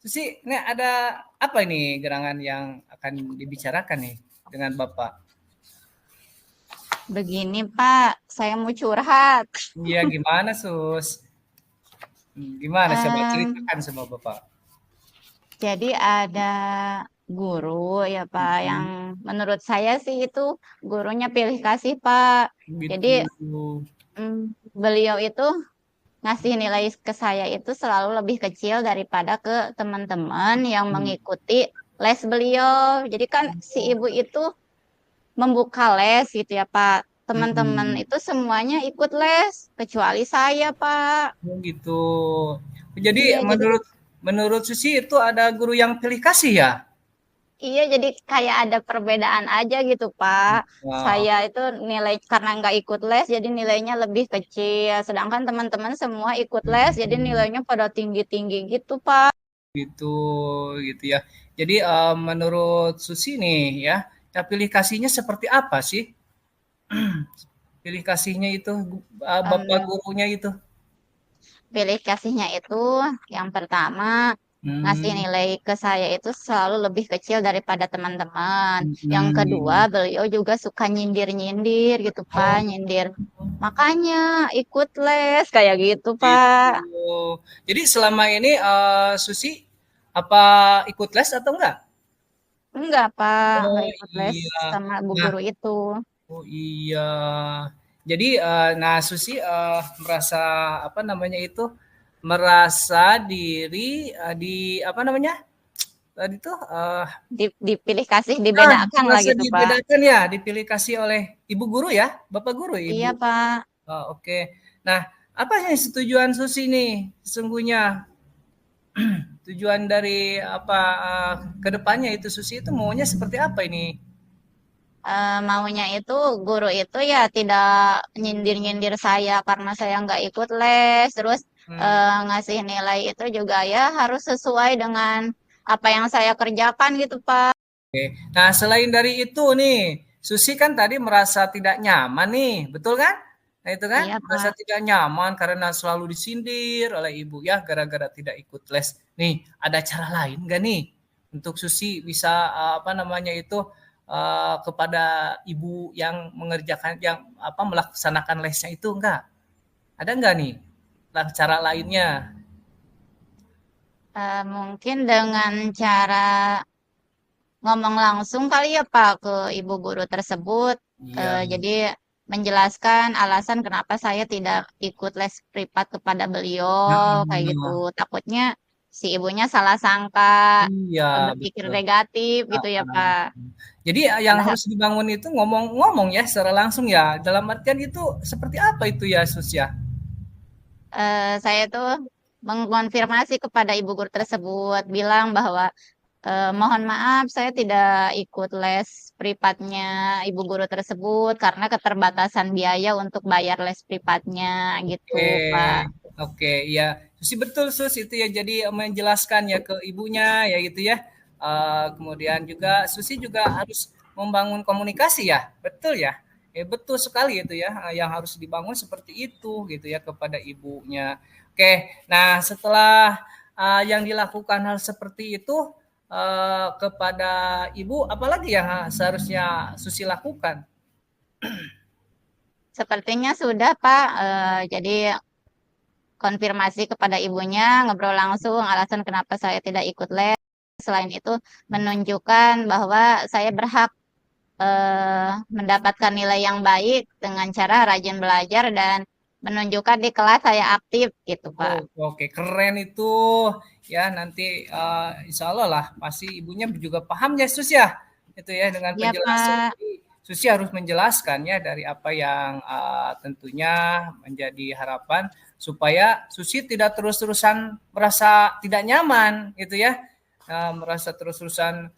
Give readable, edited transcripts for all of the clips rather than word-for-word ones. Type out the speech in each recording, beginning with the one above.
Susi, ini ada apa ini gerangan yang akan dibicarakan nih dengan Bapak? Begini Pak, saya mau curhat. Iya, gimana Sus? Gimana coba Em, ceritakan sama Bapak? jadi ada guru ya Pak, yang Mhm, menurut saya sih itu gurunya pilih kasih Pak. Jadi gitu. beliau itu ngasih nilai ke saya itu selalu lebih kecil daripada ke teman-teman yang Mhm. mengikuti les beliau. Jadi kan si ibu itu membuka les gitu ya Pak. Teman-teman Mhm. itu semuanya ikut les kecuali saya Pak. Oh gitu. Jadi Iya, jadi menurut menurut Susi itu ada guru yang pilih kasih ya? iya, jadi kayak ada perbedaan aja gitu, Pak. Wah, Saya itu nilai karena nggak ikut les, jadi nilainya lebih kecil. Sedangkan teman-teman semua ikut les, jadi mhm, nilainya pada tinggi-tinggi gitu, Pak. gitu gitu ya. Jadi menurut Susi nih ya, ya pilih kasihnya seperti apa sih? Pilih kasihnya itu bapak Em, gurunya itu? Pilih kasihnya itu yang pertama ngasih Hmm, nilai ke saya itu selalu lebih kecil daripada teman-teman. Yang kedua, mhm. beliau juga suka nyindir-nyindir gitu, Pak, Oh, nyindir. Makanya ikut les kayak gitu, Pak. gitu. Jadi selama ini, Susi apa ikut les atau enggak? Enggak, Pak. Enggak Oh, ikut les iya. sama bu Nah, guru itu. oh iya. Jadi, nah Susi, merasa apa namanya itu, merasa diri, di apa namanya, tadi tuh, Dipilih kasih, dibedakan lah merasa gitu, Pak. dibedakan ya, dipilih kasih oleh ibu guru ya? Bapak guru, ibu? Iya, Pak. Oh, oke. Nah, apa sih tujuan Susi nih sesungguhnya? Tujuan dari apa, ke depannya itu Susi itu maunya seperti apa ini? Maunya itu guru itu ya tidak nyindir-nyindir saya karena saya nggak ikut les. Terus Hmm, ngasih nilai itu juga ya harus sesuai dengan apa yang saya kerjakan gitu, Pak. oke. Nah, selain dari itu nih, Susi kan tadi merasa tidak nyaman nih, betul kan? Nah, itu kan Iya, merasa Pak. tidak nyaman karena selalu disindir oleh ibu ya gara-gara tidak ikut les. Nih, ada cara lain nggak nih untuk Susi bisa apa namanya itu kepada ibu yang mengerjakan yang apa melaksanakan lesnya itu enggak? Ada nggak nih cara lainnya? Mungkin dengan cara ngomong langsung kali ya Pak ke ibu guru tersebut. Iya. Jadi menjelaskan alasan kenapa saya tidak ikut les privat kepada beliau kayak gitu. Heeh. Takutnya si ibunya salah sangka, Iya, berpikir betul. negatif gitu ya Heeh. Pak. Jadi yang Padahal harus dibangun itu ngomong-ngomong ya secara langsung ya. Dalam artian itu seperti apa itu ya, Sus ya? saya tuh mengonfirmasi kepada ibu guru tersebut, bilang bahwa mohon maaf, saya tidak ikut les privatnya ibu guru tersebut karena keterbatasan biaya untuk bayar les privatnya gitu, Oke, Pak. oke, iya. Susi betul Sus itu ya. Jadi menjelaskan ya ke ibunya ya gitu ya. Kemudian juga Susi juga harus membangun komunikasi ya, betul ya. Betul sekali itu ya. Yang harus dibangun seperti itu gitu ya kepada ibunya. Oke, nah setelah yang dilakukan hal seperti itu kepada ibu, apalagi yang seharusnya Susi lakukan? Sepertinya sudah, Pak. Jadi konfirmasi kepada ibunya, ngobrol langsung alasan kenapa saya tidak ikut les. Selain itu, menunjukkan bahwa saya berhak mendapatkan nilai yang baik dengan cara rajin belajar dan menunjukkan di kelas saya aktif gitu, Pak. Oh, oke, keren itu. Ya, nanti insya Allah lah, pasti ibunya juga paham ya, Sus ya. Itu ya, dengan Iya, penjelasan. Pak. Jadi, Susi harus menjelaskan ya dari apa yang tentunya menjadi harapan supaya Susi tidak terus-terusan merasa tidak nyaman, gitu ya. Merasa terus-terusan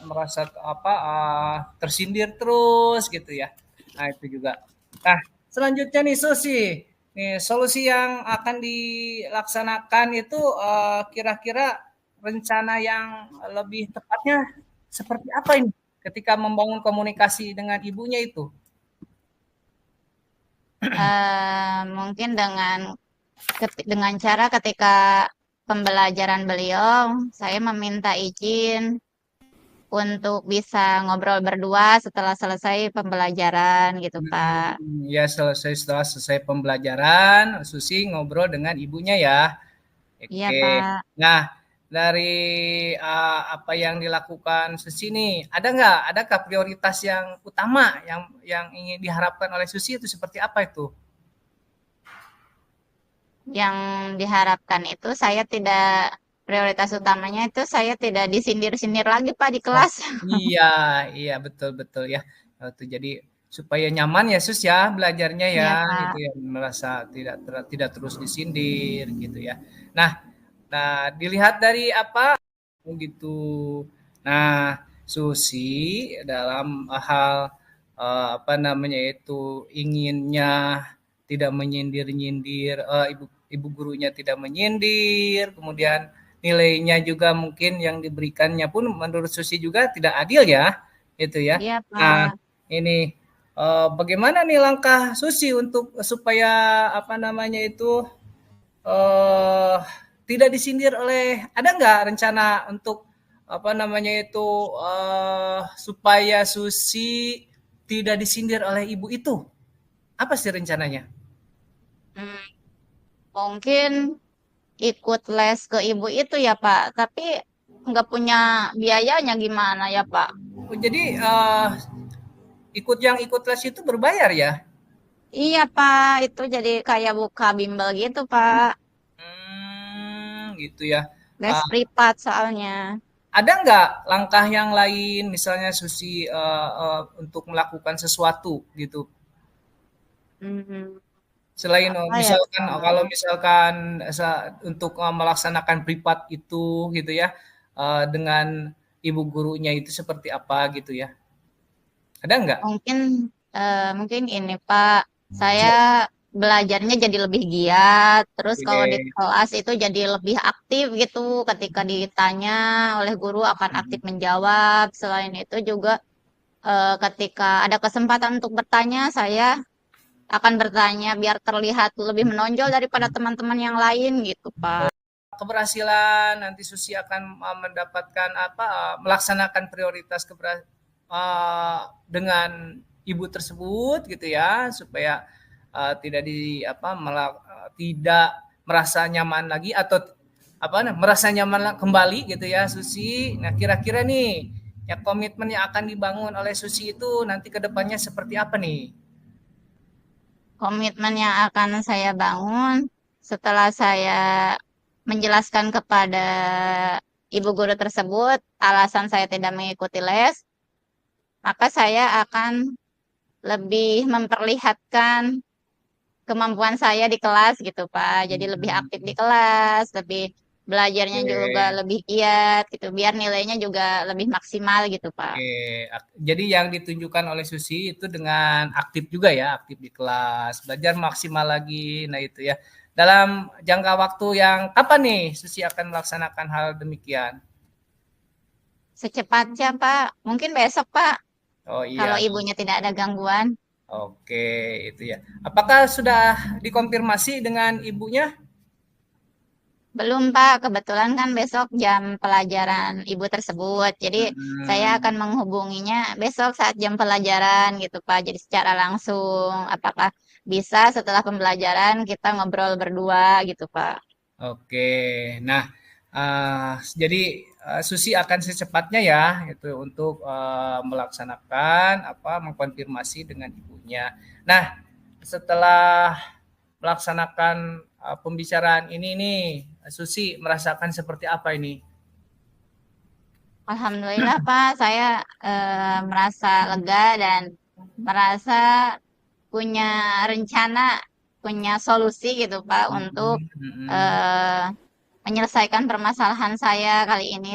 merasa apa tersindir terus gitu ya. Nah, itu juga. Nah, selanjutnya nih Susi. Nih, solusi yang akan dilaksanakan itu kira-kira rencana yang lebih tepatnya seperti apa ini ketika membangun komunikasi dengan ibunya itu? Mungkin dengan cara ketika pembelajaran beliau, saya meminta izin untuk bisa ngobrol berdua setelah selesai pembelajaran gitu, Pak. Ya setelah selesai pembelajaran, Susi ngobrol dengan ibunya ya. Iya, Oke. Pak. Nah, dari apa yang dilakukan Susi nih, adakah prioritas yang utama yang ingin diharapkan oleh Susi itu seperti apa itu? Yang diharapkan itu saya tidak prioritas utamanya itu saya tidak disindir-sindir lagi, Pak, di Oh, kelas. iya, iya betul betul ya. Itu jadi supaya nyaman ya Sus ya belajarnya ya, Iya, gitu Pak. ya, merasa tidak terus disindir gitu ya. Nah, nah dilihat dari apa gitu. Nah, Susi dalam hal apa namanya itu inginnya tidak menyindir-nyindir, ibu ibu gurunya tidak menyindir, kemudian nilainya juga mungkin yang diberikannya pun menurut Susi juga tidak adil ya, itu ya. Iya, Nah, Pak. ini bagaimana nih langkah Susi untuk supaya apa namanya itu eh tidak disindir oleh ada nggak rencana untuk apa namanya itu supaya Susi tidak disindir oleh ibu itu? Apa sih rencananya? Hmm, mungkin ikut les ke ibu itu ya, Pak. Tapi nggak punya biayanya gimana ya, Pak? Oh, jadi ikut les itu berbayar ya? Iya, Pak. Itu jadi kayak buka bimbel gitu, Pak. Gitu ya. Les Uh, privat soalnya. ada nggak langkah yang lain, misalnya Susi untuk melakukan sesuatu gitu? Hmm, Selain apa ya, misalkan kalau Pak? misalkan untuk melaksanakan privat itu gitu ya dengan ibu gurunya itu seperti apa gitu ya? Ada nggak? Mungkin mungkin ini Pak, saya belajarnya jadi lebih giat, terus kalau di Oke. kelas itu jadi lebih aktif gitu, ketika ditanya oleh guru akan aktif menjawab. Selain itu juga ketika ada kesempatan untuk bertanya, saya akan bertanya biar terlihat lebih menonjol daripada teman-teman yang lain gitu, Pak. Keberhasilan nanti Susi akan mendapatkan apa melaksanakan prioritas dengan ibu tersebut gitu ya supaya tidak di apa tidak merasa nyaman lagi atau apa merasa nyaman kembali gitu ya Susi. Nah kira-kira nih ya komitmen yang akan dibangun oleh Susi itu nanti kedepannya seperti apa nih? Komitmen yang akan saya bangun setelah saya menjelaskan kepada ibu guru tersebut alasan saya tidak mengikuti les, maka saya akan lebih memperlihatkan kemampuan saya di kelas gitu, Pak. Jadi lebih aktif di kelas, lebih belajarnya juga Oke. lebih giat gitu, biar nilainya juga lebih maksimal gitu, Pak. Oke, jadi yang ditunjukkan oleh Susi itu dengan aktif juga ya, aktif di kelas, belajar maksimal lagi. Nah, itu ya. Dalam jangka waktu yang kapan nih Susi akan melaksanakan hal demikian? Secepatnya, Pak. Mungkin besok, Pak, Oh kalau iya. ibunya tidak ada gangguan. Oke, itu ya. Apakah sudah dikonfirmasi dengan ibunya? Belum, Pak. Kebetulan kan besok jam pelajaran ibu tersebut. Jadi saya akan Hmm, menghubunginya besok saat jam pelajaran gitu, Pak. Jadi secara langsung. Apakah bisa setelah pembelajaran kita ngobrol berdua gitu, Pak. oke. Nah, jadi Susi akan secepatnya ya itu untuk melaksanakan apa mengkonfirmasi dengan ibunya. Nah, setelah melaksanakan pembicaraan ini nih, Susi merasakan seperti apa ini? Alhamdulillah, Pak. Saya merasa lega dan merasa punya rencana, punya solusi gitu, Pak, untuk Mm, mm, eh, menyelesaikan permasalahan saya kali ini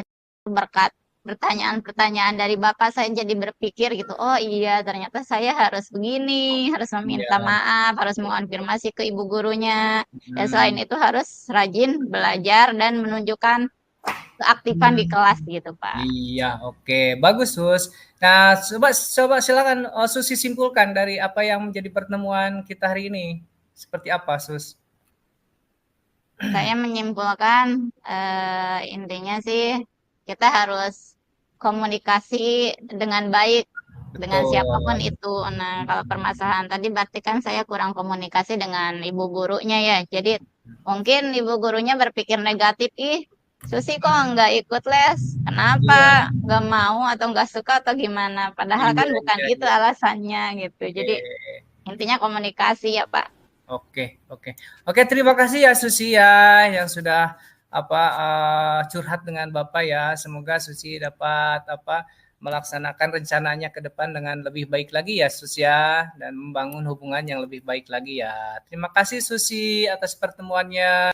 berkat pertanyaan-pertanyaan dari Bapak saya jadi berpikir gitu, oh iya ternyata saya harus begini, harus meminta iya, maaf, harus mengonfirmasi ke ibu gurunya, dan selain mm, itu harus rajin belajar dan menunjukkan keaktifan di kelas gitu, Pak. iya, oke, bagus, Sus. Nah, coba coba silakan Susi simpulkan dari apa yang menjadi pertemuan kita hari ini. Seperti apa, Sus? Saya menyimpulkan intinya sih kita harus komunikasi dengan baik dengan siapapun Betul. itu. Nah, kalau permasalahan tadi berarti kan saya kurang komunikasi dengan ibu gurunya ya. Jadi mungkin ibu gurunya berpikir negatif, ih Susi kok nggak ikut les? Iya, Kenapa? Nggak mau atau nggak suka atau gimana? Padahal kan iya, bukan iya, itu iya. alasannya gitu. Jadi Oke. intinya komunikasi ya Pak. Oke, oke. Oke, terima kasih ya Susi ya yang sudah curhat dengan Bapak ya. Semoga Susi dapat melaksanakan rencananya ke depan dengan lebih baik lagi ya Susi ya dan membangun hubungan yang lebih baik lagi ya. Terima kasih Susi atas pertemuannya.